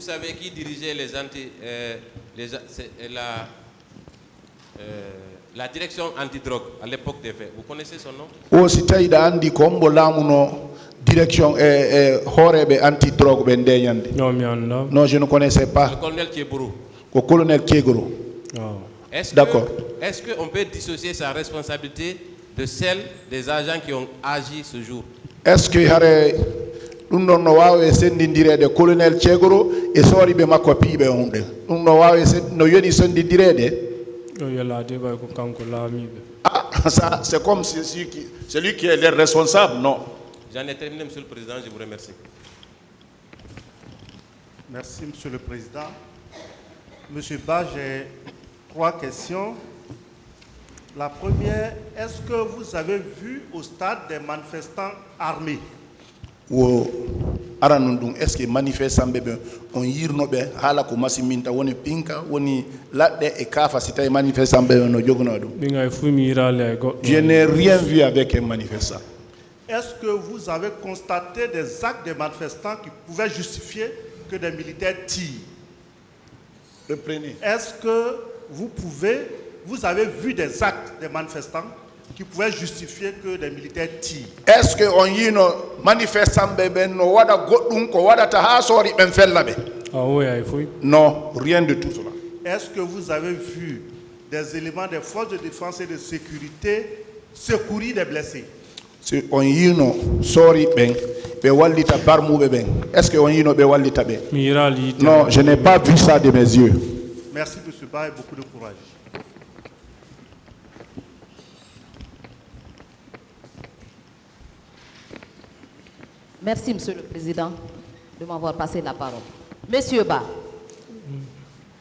savez qui dirigeait la direction antidrogue à l'époque des faits. Vous connaissez son nom? Aussi taïda andi kombo lamuno direction horebe antidrogue bendeyande. Non, je ne connaissais pas. Le colonel Kiebourou. Le colonel Kiebourou. D'accord. Est-ce qu'on peut dissocier sa responsabilité de celle des agents qui ont agi ce jour? Est-ce que ɗum ɗon no wawi sendindirede colonel Thiegoro e sooriɓe makko piiɓe on ɗen ɗum no wawi no yoni sendindirede? Ah, ça c'est comme celui qui est le responsable, non? J'en ai terminé, Monsieur le Président, je vous remercie. Merci, Monsieur le Président. Monsieur Ba, j'ai 3 questions. La première, est-ce que vous avez vu au stade des manifestants armés? Wo aranundum est-ce que manifestant bebe on yirnobe hala ko masiminta woni pinka woni ladde e kafa sitay manifestant bebe no jogno dum. Je n'ai rien vu avec un manifestant. Est-ce que vous avez constaté des actes des manifestants qui pouvaient justifier que des militaires tirent? Reprenez. Est-ce que vous avez vu des actes des manifestants qui pouvaient justifier que des militaires tirent? Est-ce que on yino manifestant bebe no wada goddum ko wada ta ha sori ben fellabe? Non, rien de tout cela. Est-ce que vous avez vu des éléments des forces de défense et de sécurité secourir des blessés? Si on yino sori ben be wallita barmube ben. Est-ce que on yino be wallita ben? Non, je n'ai pas vu ça de mes yeux. Merci monsieur Ba et beaucoup de courage. Merci, Monsieur le Président, de m'avoir passé la parole. Monsieur Ba,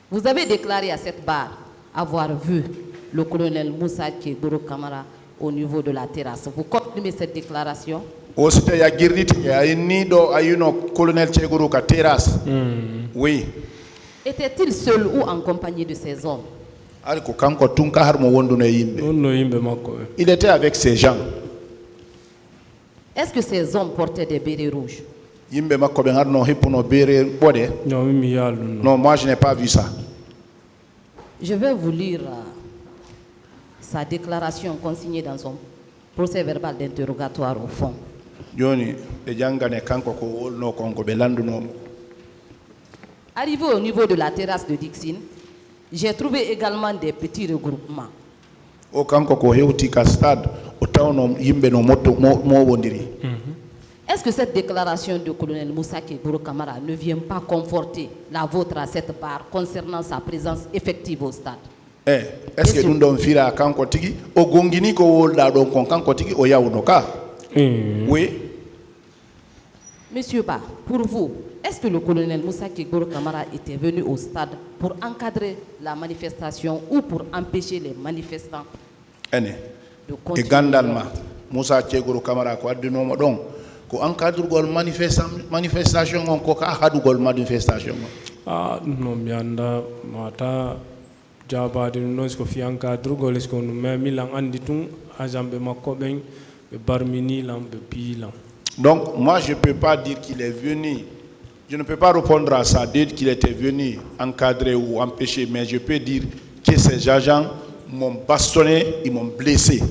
vous avez déclaré à cette barre avoir vu le colonel Moussa Kiebourou Kamara au niveau de la terrasse. Vous confirmez cette déclaration? Colonel Kiebourou ka terrasse. Oui. Était-il seul ou en compagnie de ses hommes? Il était avec ses gens. Est-ce que ces hommes portaient des bérets rouges? Non, moi je n'ai pas vu ça. Je vais vous lire sa déclaration consignée dans son procès verbal d'interrogatoire au fond. Arrivé au niveau de la terrasse de Dixine, j'ai trouvé également des petits regroupements. Est-ce que cette déclaration du colonel Moussa Kiebourou Kamara ne vient pas conforter la vôtre à cette barre concernant sa présence effective au stade? Est-ce que nous devons faire kanko tigi o gongini ko wolda don kon kanko tigi o yawunoka? Oui. Monsieur Ba, pour vous, est-ce que le colonel Moussa Kiebourou Kamara était venu au stade pour encadrer la manifestation ou pour empêcher les manifestants de continuer? Gandalma Moussa Kiebourou Kamara ko adino don ko encadre gol manifestation on ko ka hadu gol manifestation. Ah non mianda mata jabade non ko fi encadre gol ko no memilan andi tun ajambe makko ben be barmini lambe pilan. Donc moi je peux pas dire qu'il est venu. Je ne peux pas répondre à ça, dire qu'il était venu encadrer ou empêcher, mais je peux dire que ces agents m'ont bastonné, ils m'ont blessé.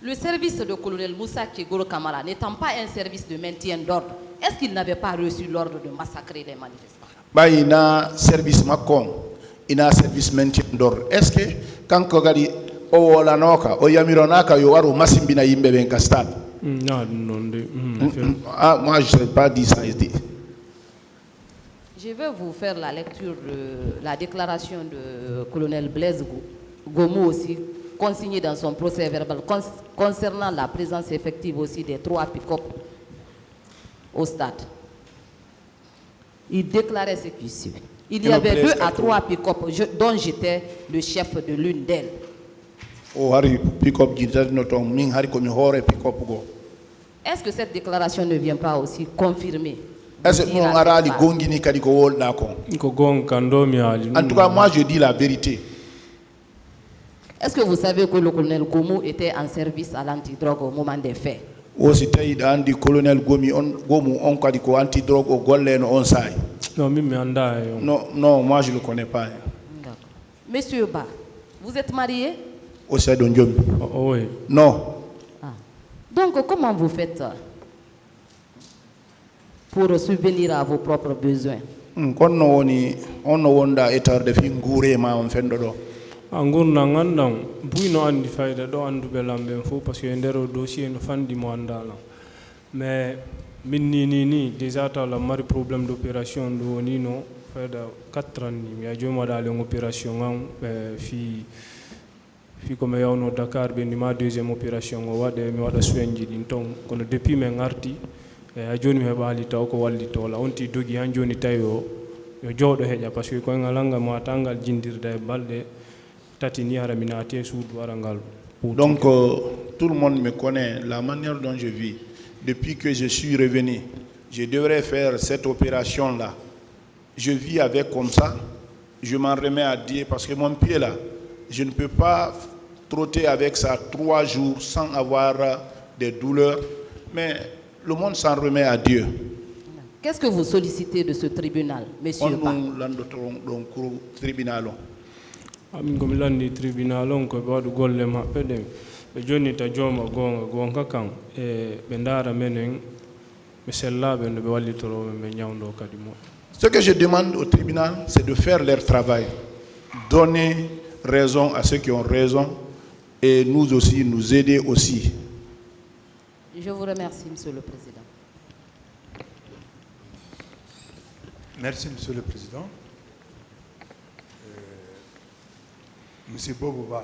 Le service de colonel Moussa Kiebourou Kamara n'étant pas un service de maintien d'ordre, est-ce qu'il n'avait pas reçu l'ordre de massacrer les manifestants? Il a service macon, il a service maintien d'ordre. Est-ce que quand on regarde au Lanoka, au Yamironaka, il y aura un massimbina yimbe ben castade? Non, non. Moi je ne sais pas dire ça. Je vais vous faire la lecture de la déclaration de colonel Blaise Gomou aussi, consignée dans son procès verbal concernant la présence effective aussi des 3 pick-up au stade. Il déclarait ce qui suit. Il y avait 2 à 3 pick-up dont j'étais le chef de l'une d'elles. Est-ce que cette déclaration ne vient pas aussi confirmer? En tout cas, moi je dis la vérité. Est-ce que vous savez que le colonel Gomou était en service à l'antidrogue au moment des faits? Non, mi anda. Non, moi je ne le connais pas. D'accord. Monsieur Ba, vous êtes marié? Au Sédon Diom. Oui. Non. Ah. Donc, comment vous faites pour subvenir à vos propres besoins? On wonda etar de fi ngure ma on fendo do. Angur na ngandang buino andi fayda do andu belambe fo parce que ndero dossier no fandi mo andala. Mais ni déjà ta la mari problème d'opération do ni no fayda 4 ans ni ya joma dale en opération ngam fi comme yawno Dakar be ni ma deuxième opération o wade mi wada soinji din ton kono depuis me ngarti a joni mi hebali taw ko walli tola onti dogi han joni tayo yo joodo heja parce que ko ngalanga mo tangal jindirde balde tati ni ara minati soud warangal. Donc tout le monde me connaît la manière dont je vis. Depuis que je suis revenu, je devrais faire cette opération là. Je vis avec comme ça. Je m'en remets à Dieu parce que mon pied là, je ne peux pas trotter avec ça 3 jours sans avoir des douleurs. Mais le monde s'en remet à Dieu. Qu'est-ce que vous sollicitez de ce tribunal, monsieur Ba? Tribunal. Ami gomilandi tribunal on ko wadu golle mabbe de be joni ta joma gonga kan e be ndara menen be sellabe no be wallitoro be nyawndo kadi mo. Ce que je demande au tribunal, c'est de faire leur travail, donner raison à ceux qui ont raison et nous aussi, nous aider aussi. Je vous remercie, Monsieur le Président. Merci, Monsieur le Président. Monsieur Boboba,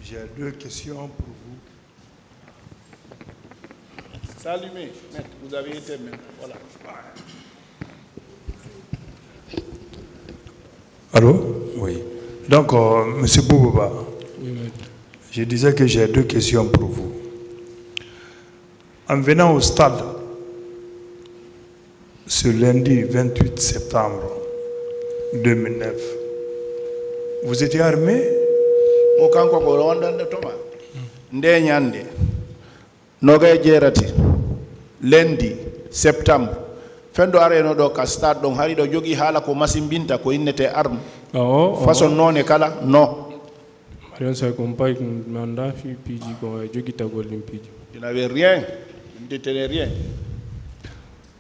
j'ai 2 questions pour vous. C'est allumé, maître, vous avez été maître. Voilà. Allô? Oui. Donc, Monsieur Boboba, Oui, maître. je disais que j'ai 2 questions pour vous. En venant au stade, ce lundi 28 septembre 2009, vous étiez armé? Lundi septembre fendo areno do ka stade don hari do jogi hala ko masimbinta ko innete arme façon non e kala non. Marion sa compagne manda fi piji ko jogi tagol lim piji. Je n'avais rien, je ne détenais rien.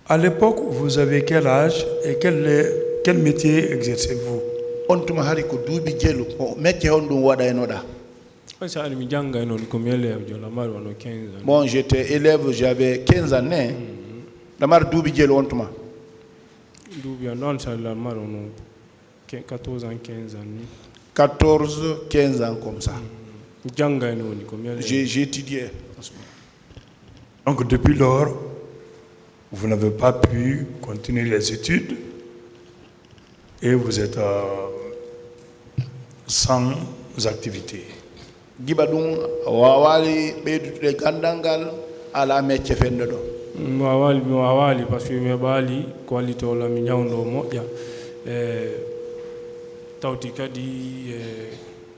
À l'époque, vous avez quel âge et quel métier exercez-vous? On tuma hari ko duubi jelu ko métier on dum wada enoda. Bon, j'étais élève, j'avais 15 années. Damar duubi jelu on tuma. 14 ans, 15 ans. 14, 15 ans comme ça. J'ai étudié. Donc depuis lors, vous n'avez pas pu continuer les études et vous êtes sans activité. Gibadun wawali bedude gandangal ala mecce fende do. Wawali parce que me bali qualité la mi nyawndo moja tawti kadi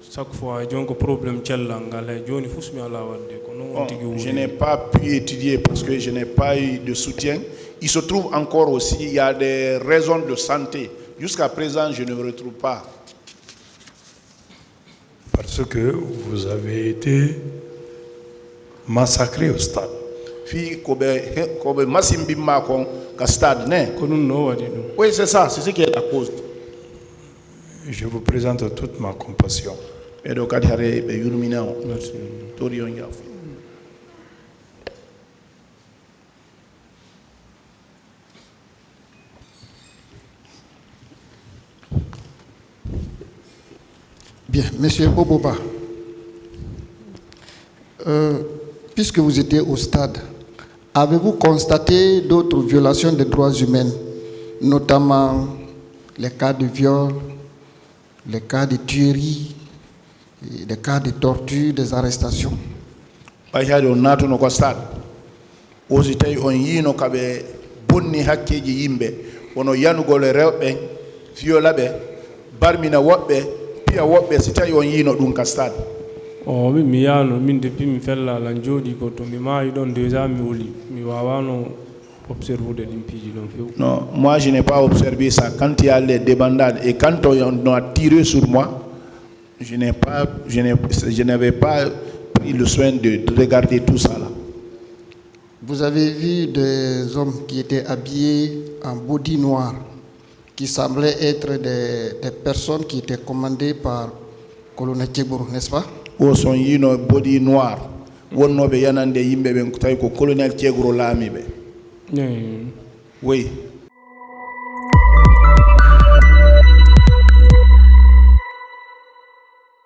chaque fois jonko problème cellangal joni fusmi ala wadde ko non tigi. Je n'ai pas pu étudier parce que je n'ai pas eu de soutien. Il se trouve encore aussi il y a des raisons de santé. Jusqu'à présent, je ne me retrouve pas. Parce que vous avez été massacré au stade. Oui, c'est ça, c'est ce qui est la cause. Je vous présente toute ma compassion. Merci. Bien, Monsieur Boboba, puisque vous étiez au stade, avez-vous constaté d'autres violations des droits humains, notamment les cas de viol, les cas de tuerie, les cas de torture, des arrestations? Oh, mi yano min depuis mi fella la jodi ko to mi mayi don déjà mi woli mi wawano observé de l'impiji non fait. Non, moi je n'ai pas observé ça. Quand il y a les débandades et quand on a tiré sur moi, je n'avais pas pris le soin de regarder tout ça là. Vous avez vu des hommes qui étaient habillés en body noir, qui semblaient être des personnes qui étaient commandées par colonel Tchegbourou, n'est-ce pas? Ou sont yino body noir. Ou no be yanande yimbe ben kutay ko colonel Tchegbourou lami be. Oui.